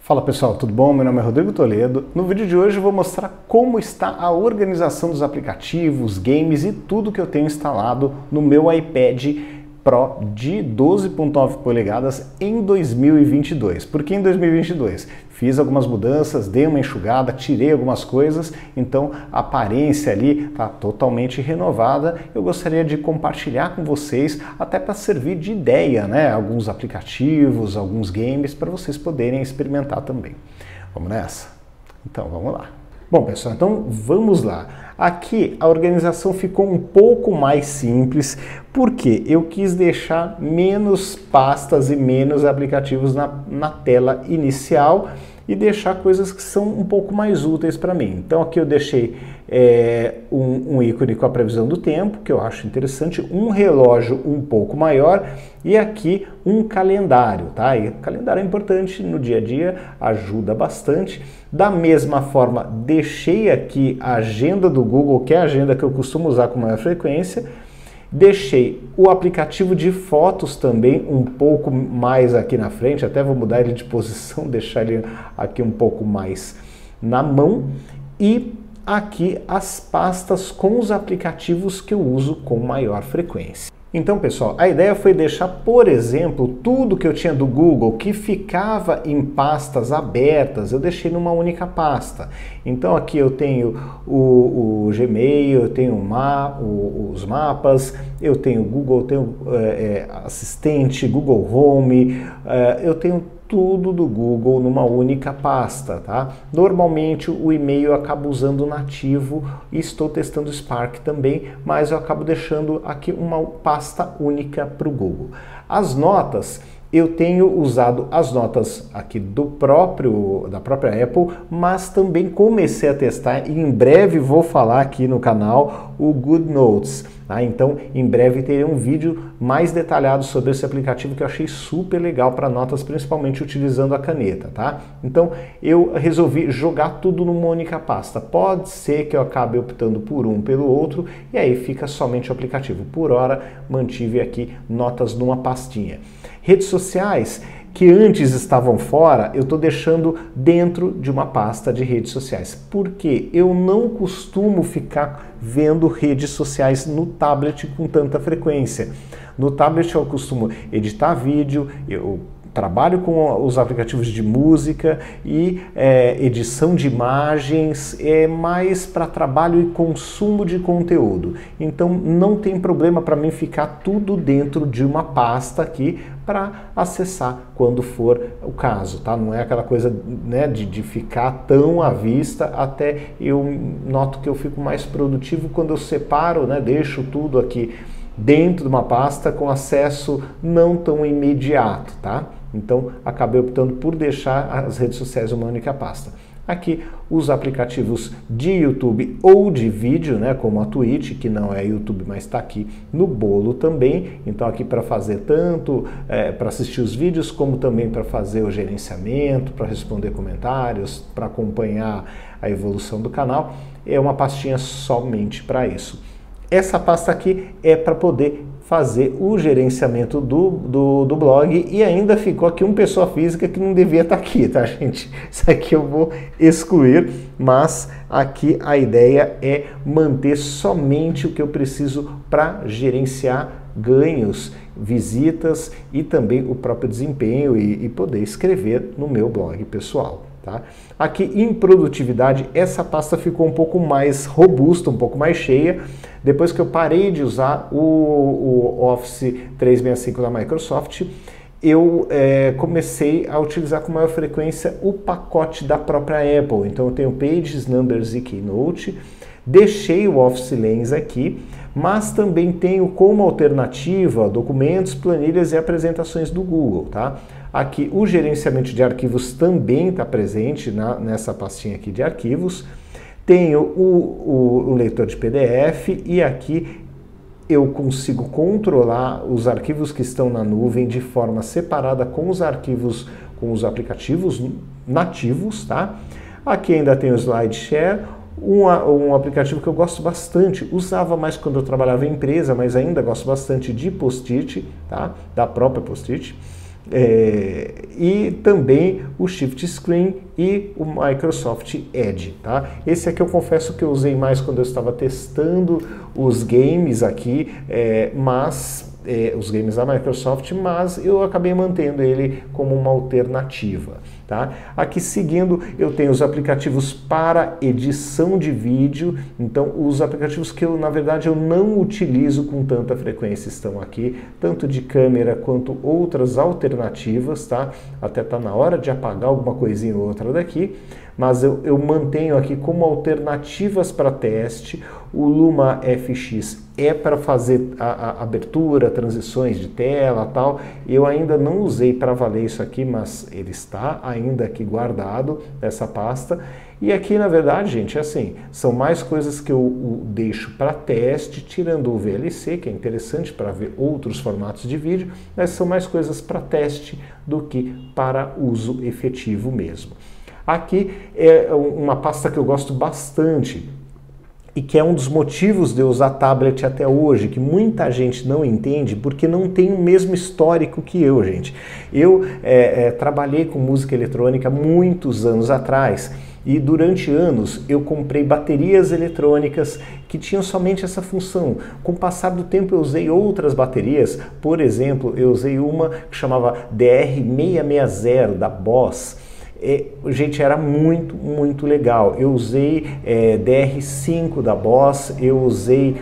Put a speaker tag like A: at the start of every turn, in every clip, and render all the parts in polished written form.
A: Fala pessoal, tudo bom? Meu nome é Rodrigo Toledo. No vídeo de hoje eu vou mostrar como está a organização dos aplicativos, games e tudo que eu tenho instalado no meu iPad Pro de 12.9 polegadas em 2022. Por que em 2022? Fiz algumas mudanças, dei uma enxugada, tirei algumas coisas, então a aparência ali está totalmente renovada. Eu gostaria de compartilhar com vocês, até para servir de ideia, né? Alguns aplicativos, alguns games, para vocês poderem experimentar também. Vamos nessa? Então vamos lá. Bom pessoal, então vamos lá. Aqui a organização ficou um pouco mais simples, porque eu quis deixar menos pastas e menos aplicativos na tela inicial e deixar coisas que são um pouco mais úteis para mim. Então aqui eu deixei um ícone com a previsão do tempo, que eu acho interessante, um relógio um pouco maior e aqui um calendário, tá? E o calendário é importante no dia a dia, ajuda bastante. Da mesma forma, deixei aqui a agenda do Google, que é a agenda que eu costumo usar com maior frequência. Deixei o aplicativo de fotos também um pouco mais aqui na frente, até vou mudar ele de posição, deixar ele aqui um pouco mais na mão. E aqui as pastas com os aplicativos que eu uso com maior frequência. Então, pessoal, a ideia foi deixar, por exemplo, tudo que eu tinha do Google que ficava em pastas abertas, eu deixei numa única pasta. Então aqui eu tenho o Gmail, eu tenho os mapas, eu tenho Google, eu tenho Assistente, Google Home, eu tenho tudo do Google numa única pasta, tá? Normalmente o e-mail eu acabo usando nativo e estou testando o Spark também, mas eu acabo deixando aqui uma pasta única para o Google. As notas, eu tenho usado as notas aqui da própria Apple, mas também comecei a testar e em breve vou falar aqui no canal o GoodNotes. Tá? Então, em breve terei um vídeo mais detalhado sobre esse aplicativo que eu achei super legal para notas, principalmente utilizando a caneta. Tá? Então, eu resolvi jogar tudo numa única pasta. Pode ser que eu acabe optando por um pelo outro e aí fica somente o aplicativo. Por hora, mantive aqui notas numa pastinha. Redes sociais que antes estavam fora, eu estou deixando dentro de uma pasta de redes sociais. Porque eu não costumo ficar vendo redes sociais no tablet com tanta frequência. No tablet eu costumo editar vídeo, eu trabalho com os aplicativos de música e edição de imagens, mais para trabalho e consumo de conteúdo. Então não tem problema para mim ficar tudo dentro de uma pasta aqui para acessar quando for o caso, tá? Não é aquela coisa, né, de ficar tão à vista, até eu noto que eu fico mais produtivo quando eu separo, né, deixo tudo aqui dentro de uma pasta com acesso não tão imediato, tá? Então, acabei optando por deixar as redes sociais uma única pasta. Aqui, os aplicativos de YouTube ou de vídeo, né, como a Twitch, que não é YouTube, mas está aqui no bolo também. Então, aqui para fazer tanto, para assistir os vídeos, como também para fazer o gerenciamento, para responder comentários, para acompanhar a evolução do canal. É uma pastinha somente para isso. Essa pasta aqui é para poder fazer o gerenciamento do blog e ainda ficou aqui uma pessoa física que não devia estar aqui, tá, gente? Isso aqui eu vou excluir, mas aqui a ideia é manter somente o que eu preciso para gerenciar ganhos, visitas e também o próprio desempenho e poder escrever no meu blog pessoal. Tá? Aqui em produtividade, essa pasta ficou um pouco mais robusta, um pouco mais cheia, depois que eu parei de usar o Office 365 da Microsoft, eu comecei a utilizar com maior frequência o pacote da própria Apple. Então eu tenho Pages, Numbers e Keynote, deixei o Office Lens aqui, mas também tenho como alternativa documentos, planilhas e apresentações do Google, tá? Aqui o gerenciamento de arquivos também está presente nessa pastinha aqui de arquivos. Tenho o leitor de PDF e aqui eu consigo controlar os arquivos que estão na nuvem de forma separada com os arquivos, com os aplicativos nativos, tá? Aqui ainda tem o SlideShare, um aplicativo que eu gosto bastante, usava mais quando eu trabalhava em empresa, mas ainda gosto bastante de Post-it, tá? Da própria Post-it. e também o Shift Screen e o Microsoft Edge, tá? Esse aqui eu confesso que eu usei mais quando eu estava testando os games aqui, os games da Microsoft, mas eu acabei mantendo ele como uma alternativa. Tá? Aqui seguindo eu tenho os aplicativos para edição de vídeo, então os aplicativos que na verdade eu não utilizo com tanta frequência estão aqui, tanto de câmera quanto outras alternativas, tá? Até tá na hora de apagar alguma coisinha ou outra daqui, mas eu mantenho aqui como alternativas para teste. O Luma FX é para fazer a abertura, transições de tela, tal. Eu ainda não usei para valer isso aqui, mas ele está ainda aqui guardado nessa pasta. E aqui, na verdade, gente, assim, são mais coisas que eu deixo para teste, tirando o VLC, que é interessante para ver outros formatos de vídeo, mas são mais coisas para teste do que para uso efetivo mesmo. Aqui é uma pasta que eu gosto bastante e que é um dos motivos de eu usar tablet até hoje, que muita gente não entende porque não tem o mesmo histórico que eu, gente. Eu trabalhei com música eletrônica muitos anos atrás e durante anos eu comprei baterias eletrônicas que tinham somente essa função. Com o passar do tempo eu usei outras baterias, por exemplo, eu usei uma que chamava DR660 da Boss. Gente, era muito legal. Eu usei DR5 da Boss, eu usei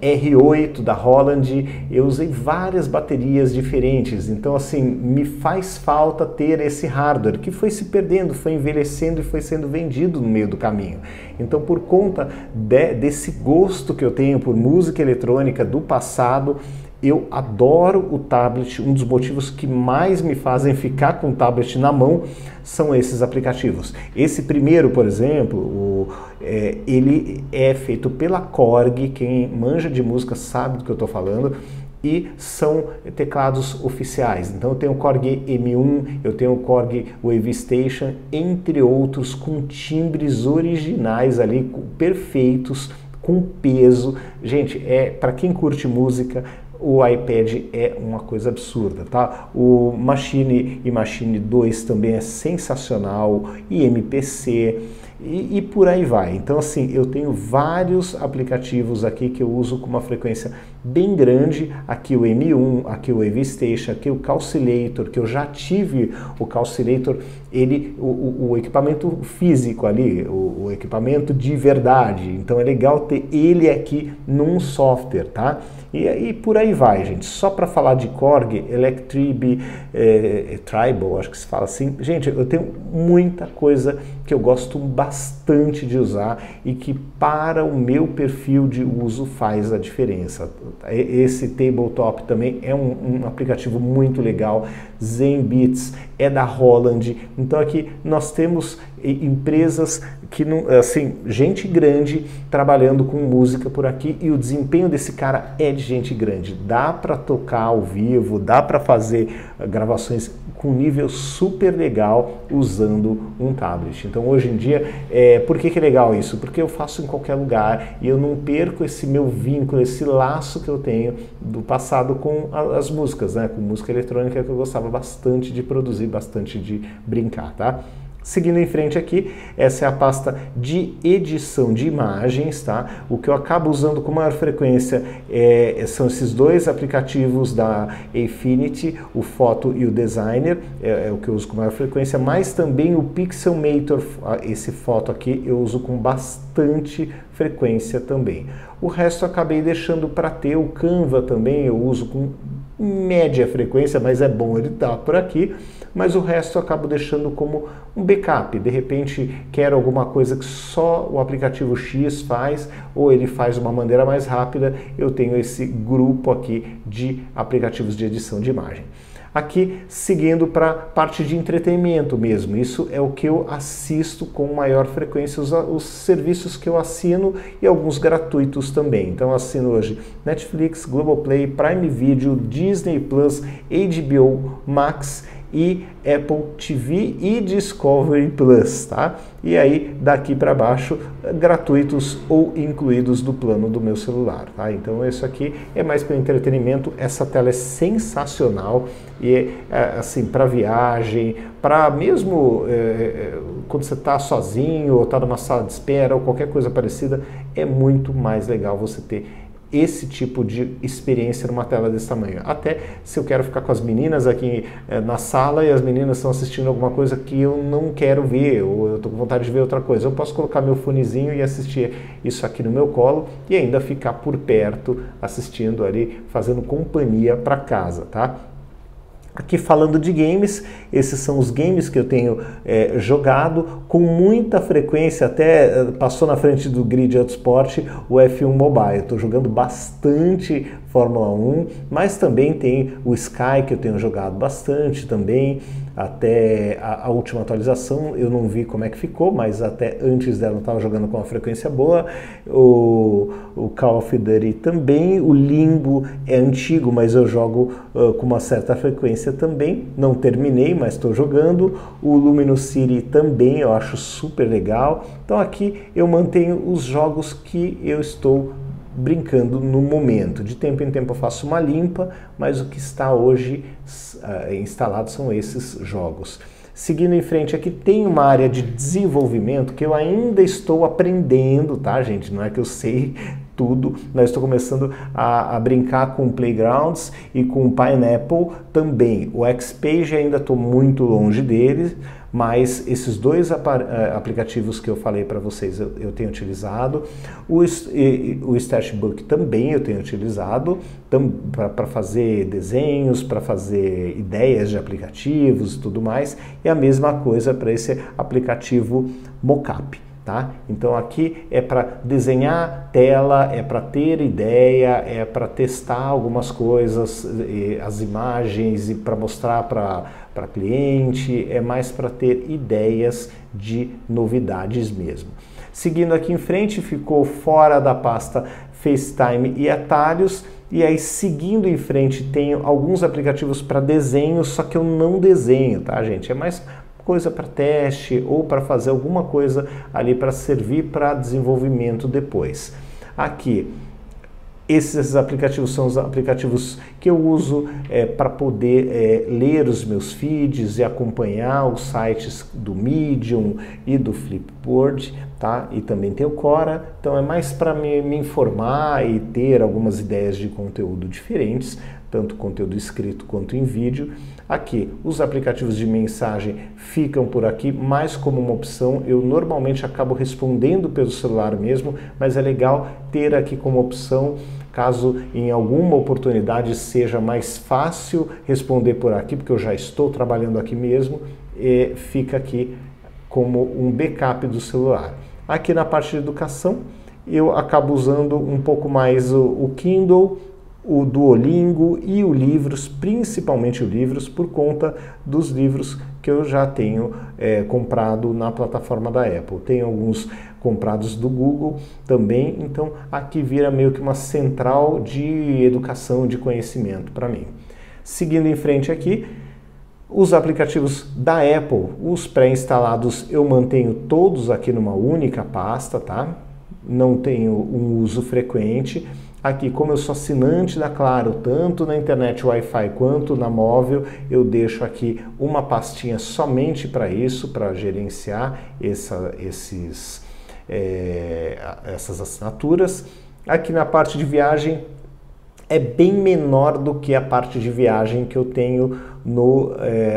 A: R8 da Roland, eu usei várias baterias diferentes. Então, assim, me faz falta ter esse hardware que foi se perdendo, foi envelhecendo e foi sendo vendido no meio do caminho. Então, por conta desse gosto que eu tenho por música eletrônica do passado, eu adoro o tablet. Um dos motivos que mais me fazem ficar com o tablet na mão são esses aplicativos. Esse primeiro, por exemplo, ele é feito pela Korg, quem manja de música sabe do que eu estou falando, e são teclados oficiais. Então eu tenho o Korg M1, eu tenho o Korg Wave Station, entre outros, com timbres originais ali, perfeitos, com peso. Gente, para quem curte música, o iPad é uma coisa absurda, tá? O Maschine e Maschine 2 também é sensacional, e MPC e por aí vai. Então, assim, eu tenho vários aplicativos aqui que eu uso com uma frequência bem grande. Aqui o M1, aqui o Wave Station, aqui o Calculator, que eu já tive o Calculator, o equipamento físico ali, o equipamento de verdade. Então é legal ter ele aqui num software, tá? E por aí vai, gente. Só para falar de Korg, Electrib, Tribal, acho que se fala assim. Gente, eu tenho muita coisa que eu gosto bastante de usar e que para o meu perfil de uso faz a diferença. Esse Tabletop também é um aplicativo muito legal. Zenbeats é da Roland. Então aqui nós temos empresas que, assim, gente grande trabalhando com música por aqui, e o desempenho desse cara é de gente grande. Dá para tocar ao vivo, dá para fazer gravações com nível super legal usando um tablet. Então hoje em dia, por que é legal isso? Porque eu faço em qualquer lugar e eu não perco esse meu vínculo, esse laço que eu tenho do passado com as músicas, né? Com música eletrônica, que eu gostava bastante de produzir, bastante de brincar, tá? Seguindo em frente aqui, essa é a pasta de edição de imagens, tá? O que eu acabo usando com maior frequência são esses dois aplicativos da Affinity, o Photo e o Designer, é o que eu uso com maior frequência, mas também o Pixelmator, esse foto aqui, eu uso com bastante frequência também. O resto eu acabei deixando para ter. O Canva também eu uso com média frequência, mas é bom ele estar por aqui. Mas o resto eu acabo deixando como um backup. De repente quero alguma coisa que só o aplicativo X faz, ou ele faz de uma maneira mais rápida, eu tenho esse grupo aqui de aplicativos de edição de imagem. Aqui, seguindo para a parte de entretenimento mesmo, isso é o que eu assisto com maior frequência, os serviços que eu assino e alguns gratuitos também. Então eu assino hoje Netflix, Globoplay, Prime Video, Disney Plus, HBO Max e Apple TV e Discovery Plus, tá? E aí daqui para baixo gratuitos ou incluídos do plano do meu celular, tá? Então isso aqui é mais para entretenimento. Essa tela é sensacional e assim, para viagem, para mesmo quando você está sozinho ou está numa sala de espera ou qualquer coisa parecida, é muito mais legal você ter esse tipo de experiência numa tela desse tamanho. Até se eu quero ficar com as meninas aqui na sala e as meninas estão assistindo alguma coisa que eu não quero ver, ou eu estou com vontade de ver outra coisa, eu posso colocar meu fonezinho e assistir isso aqui no meu colo e ainda ficar por perto assistindo ali, fazendo companhia para casa, tá? Aqui falando de games, esses são os games que eu tenho jogado com muita frequência, até passou na frente do Grid Autosport o F1 Mobile. Estou jogando bastante Fórmula 1, mas também tem o Sky que eu tenho jogado bastante também, até a última atualização eu não vi como é que ficou, mas até antes dela eu estava jogando com uma frequência boa. O Call of Duty também, o Limbo é antigo, mas eu jogo com uma certa frequência também, não terminei, mas estou jogando. O Luminous City também eu acho super legal. Então aqui eu mantenho os jogos que eu estou brincando no momento. De tempo em tempo eu faço uma limpa, mas o que está hoje instalado são esses jogos. Seguindo em frente aqui tem uma área de desenvolvimento que eu ainda estou aprendendo, tá, gente? Não é que eu sei tudo, mas estou começando a brincar com Playgrounds e com Pineapple também. O Xpage ainda estou muito longe dele, mas esses dois aplicativos que eu falei para vocês eu tenho utilizado. O Sketchbook também eu tenho utilizado para fazer desenhos, para fazer ideias de aplicativos e tudo mais. E a mesma coisa para esse aplicativo Mockup. Tá? Então aqui é para desenhar tela, é para ter ideia, é para testar algumas coisas, as imagens e para mostrar para cliente, é mais para ter ideias de novidades mesmo. Seguindo aqui em frente, ficou fora da pasta FaceTime e atalhos, e aí seguindo em frente tenho alguns aplicativos para desenho, só que eu não desenho, tá, gente? É mais coisa para teste ou para fazer alguma coisa ali para servir para desenvolvimento depois. Aqui, esses aplicativos são os aplicativos que eu uso para poder ler os meus feeds e acompanhar os sites do Medium e do Flipboard, tá? E também tem o Quora, então é mais para me informar e ter algumas ideias de conteúdo diferentes, tanto conteúdo escrito quanto em vídeo. Aqui, os aplicativos de mensagem ficam por aqui, mais como uma opção. Eu normalmente acabo respondendo pelo celular mesmo, mas é legal ter aqui como opção, caso em alguma oportunidade seja mais fácil responder por aqui, porque eu já estou trabalhando aqui mesmo, e fica aqui como um backup do celular. Aqui na parte de educação, eu acabo usando um pouco mais o Kindle, o Duolingo e o Livros, principalmente o Livros, por conta dos livros que eu já tenho comprado na plataforma da Apple. Tem alguns comprados do Google também, então aqui vira meio que uma central de educação, de conhecimento para mim. Seguindo em frente aqui, os aplicativos da Apple, os pré-instalados, eu mantenho todos aqui numa única pasta, tá? Não tenho um uso frequente. Aqui, como eu sou assinante da Claro, tanto na internet Wi-Fi quanto na móvel, eu deixo aqui uma pastinha somente para isso, para gerenciar essas assinaturas. Aqui na parte de viagem é bem menor do que a parte de viagem que eu tenho no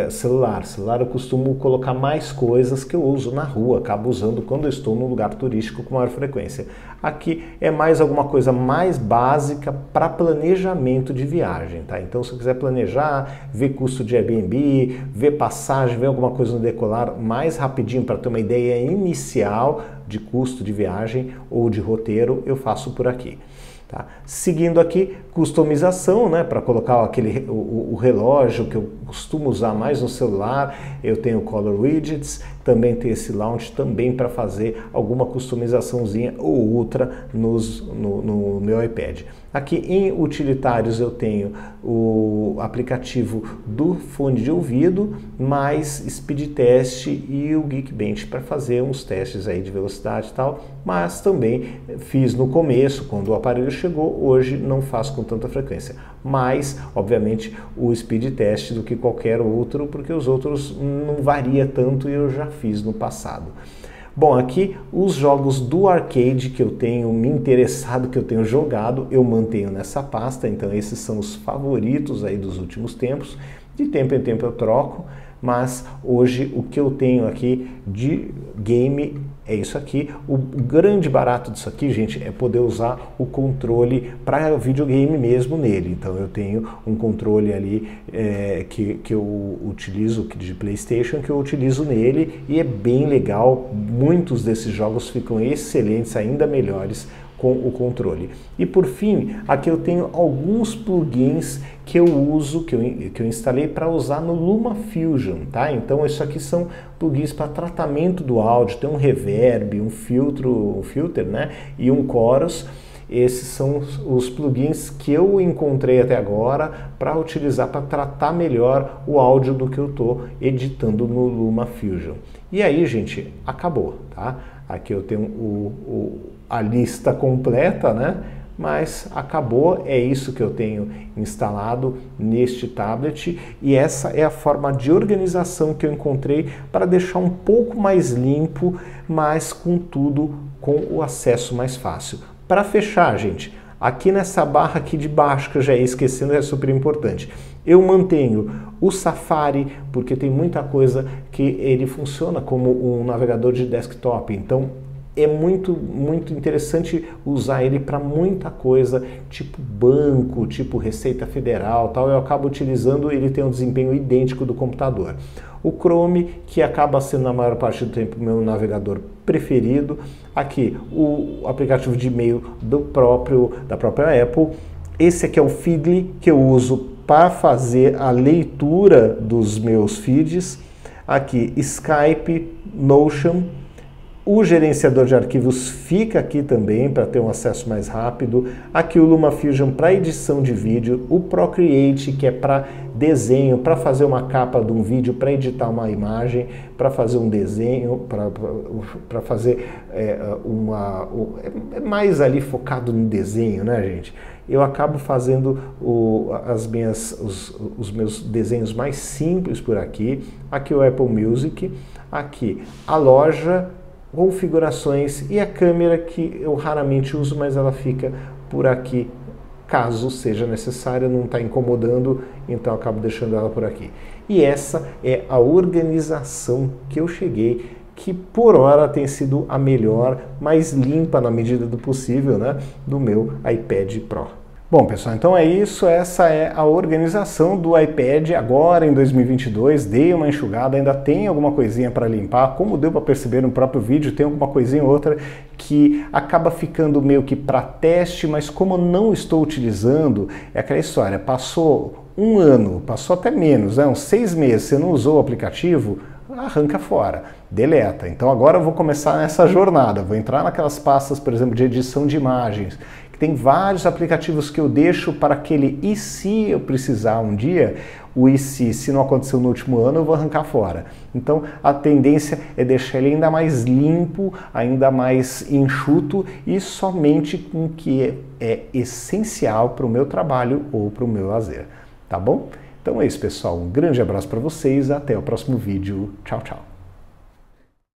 A: celular. Celular eu costumo colocar mais coisas que eu uso na rua, acabo usando quando eu estou num lugar turístico com maior frequência. Aqui é mais alguma coisa mais básica para planejamento de viagem, tá? Então se eu quiser planejar, ver custo de Airbnb, ver passagem, ver alguma coisa no Decolar mais rapidinho para ter uma ideia inicial de custo de viagem ou de roteiro, eu faço por aqui. Tá? Seguindo aqui, customização, né, para colocar o relógio que eu costumo usar mais no celular, eu tenho Color Widgets, também tem esse launch também para fazer alguma customizaçãozinha ou outra no meu iPad. Aqui em utilitários eu tenho o aplicativo do fone de ouvido, mais Speed Test e o Geekbench para fazer uns testes aí de velocidade e tal, mas também fiz no começo, quando o aparelho chegou, hoje não faço com tanta frequência. Mais, obviamente, o Speed Test do que qualquer outro, porque os outros não varia tanto e eu já fiz no passado. Bom, aqui os jogos do arcade que eu tenho me interessado, que eu tenho jogado, eu mantenho nessa pasta, então esses são os favoritos aí dos últimos tempos. De tempo em tempo eu troco, mas hoje o que eu tenho aqui de game é isso aqui. O grande barato disso aqui, gente, é poder usar o controle para videogame mesmo nele. Então eu tenho um controle ali que eu utilizo, de PlayStation, que eu utilizo nele e é bem legal. Muitos desses jogos ficam excelentes, ainda melhores com o controle. E por fim, aqui eu tenho alguns plugins que eu uso, que eu instalei para usar no LumaFusion, tá? Então isso aqui são plugins para tratamento do áudio, tem um reverb, um filter, né? E um chorus. Esses são os plugins que eu encontrei até agora para utilizar para tratar melhor o áudio do que eu estou editando no LumaFusion. E aí, gente, acabou, tá? Aqui eu tenho a lista completa, né? Mas acabou, é isso que eu tenho instalado neste tablet e essa é a forma de organização que eu encontrei para deixar um pouco mais limpo, mas contudo com o acesso mais fácil. Para fechar, gente, aqui nessa barra aqui de baixo, que eu já ia esquecendo, é super importante. Eu mantenho o Safari, porque tem muita coisa que ele funciona como um navegador de desktop, então é muito interessante usar ele para muita coisa, tipo banco, tipo Receita Federal, tal. Eu acabo utilizando, ele tem um desempenho idêntico do computador. O Chrome, que acaba sendo na maior parte do tempo meu navegador preferido. Aqui o aplicativo de e-mail da própria Apple. Esse aqui é o Feedly, que eu uso para fazer a leitura dos meus feeds. Aqui Skype, Notion. O gerenciador de arquivos fica aqui também para ter um acesso mais rápido. Aqui o LumaFusion para edição de vídeo. O Procreate, que é para desenho, para fazer uma capa de um vídeo, para editar uma imagem, para fazer um desenho, para fazer é mais ali focado no desenho, né, gente? Eu acabo fazendo os meus desenhos mais simples por aqui. Aqui o Apple Music, aqui a loja, configurações e a câmera que eu raramente uso, mas ela fica por aqui caso seja necessária, não está incomodando, então eu acabo deixando ela por aqui. E essa é a organização que eu cheguei, que por hora tem sido a melhor, mais limpa na medida do possível, né, do meu iPad Pro. Bom, pessoal, então é isso, essa é a organização do iPad agora em 2022, dei uma enxugada, ainda tem alguma coisinha para limpar, como deu para perceber no próprio vídeo, tem alguma coisinha ou outra que acaba ficando meio que para teste, mas como não estou utilizando, é aquela história, passou um ano, passou até menos, né, uns 6 meses, você não usou o aplicativo, arranca fora, deleta. Então agora eu vou começar nessa jornada, vou entrar naquelas pastas, por exemplo, de edição de imagens, que tem vários aplicativos que eu deixo para aquele e se eu precisar um dia, o e se não aconteceu no último ano, eu vou arrancar fora. Então a tendência é deixar ele ainda mais limpo, ainda mais enxuto e somente com o que é essencial para o meu trabalho ou para o meu lazer, tá bom? Então é isso, pessoal. Um grande abraço para vocês, até o próximo vídeo. Tchau, tchau.